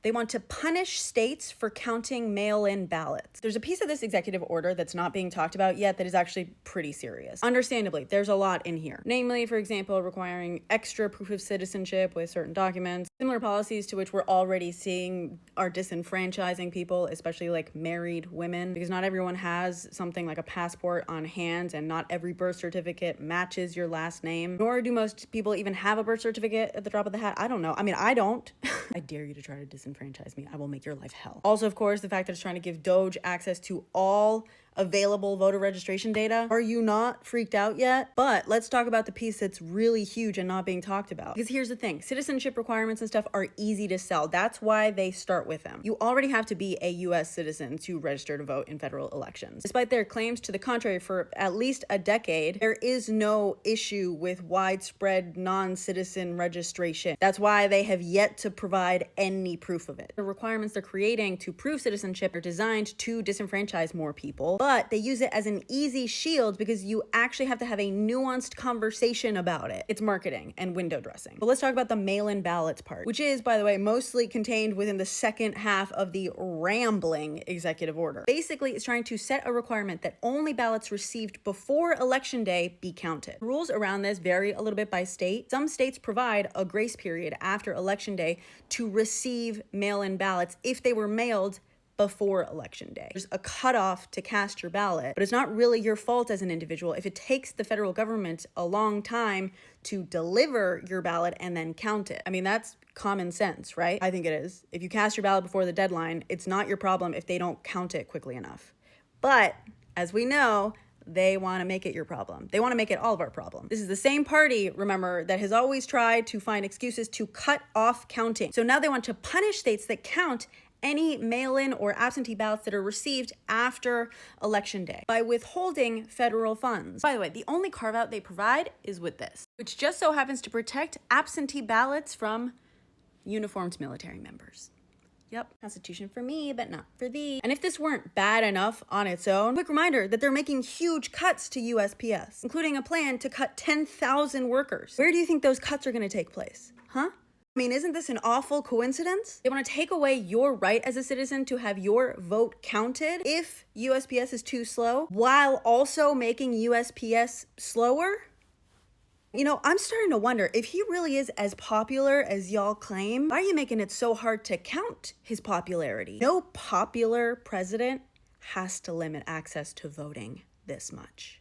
They want to punish states for counting mail-in ballots. There's a piece of this executive order that's not being talked about yet that is actually pretty serious. Understandably, there's a lot in here. Namely, for example, requiring extra proof of citizenship with certain documents. Similar policies to which we're already seeing are disenfranchising people, especially like married women, because not everyone has something like a passport on hand and not every birth certificate matches your last name. Nor do most people even have a birth certificate at the drop of the hat. I don't know. I mean, I don't. I dare you to try to disenfranchise me. I will make your life hell. Also, of course, the fact that it's trying to give Doge access to all available voter registration data. Are you not freaked out yet? But let's talk about the piece that's really huge and not being talked about. Because here's the thing, citizenship requirements and stuff are easy to sell. That's why they start with them. You already have to be a US citizen to register to vote in federal elections. Despite their claims to the contrary for at least a decade, there is no issue with widespread non-citizen registration. That's why they have yet to provide any proof of it. The requirements they're creating to prove citizenship are designed to disenfranchise more people, but they use it as an easy shield because you actually have to have a nuanced conversation about it. It's marketing and window dressing. But let's talk about the mail-in ballots part, which is, by the way, mostly contained within the second half of the rambling executive order. Basically, it's trying to set a requirement that only ballots received before election day be counted. The rules around this vary a little bit by state. Some states provide a grace period after election day to receive mail-in ballots if they were mailed before election day. There's a cutoff to cast your ballot, but it's not really your fault as an individual if it takes the federal government a long time to deliver your ballot and then count it. I mean, that's common sense, right? I think it is. If you cast your ballot before the deadline, it's not your problem if they don't count it quickly enough. But as we know, they want to make it your problem. They want to make it all of our problem. This is the same party, remember, that has always tried to find excuses to cut off counting. So now they want to punish states that count any mail-in or absentee ballots that are received after election day by withholding federal funds. By the way, the only carve-out they provide is with this, which just so happens to protect absentee ballots from uniformed military members. Yep, Constitution for me, but not for thee. And if this weren't bad enough on its own, quick reminder that they're making huge cuts to USPS, including a plan to cut 10,000 workers. Where do you think those cuts are going to take place? Huh? I mean, isn't this an awful coincidence? They want to take away your right as a citizen to have your vote counted if USPS is too slow, while also making USPS slower? You know, I'm starting to wonder if he really is as popular as y'all claim. Why are you making it so hard to count his popularity? No popular president has to limit access to voting this much.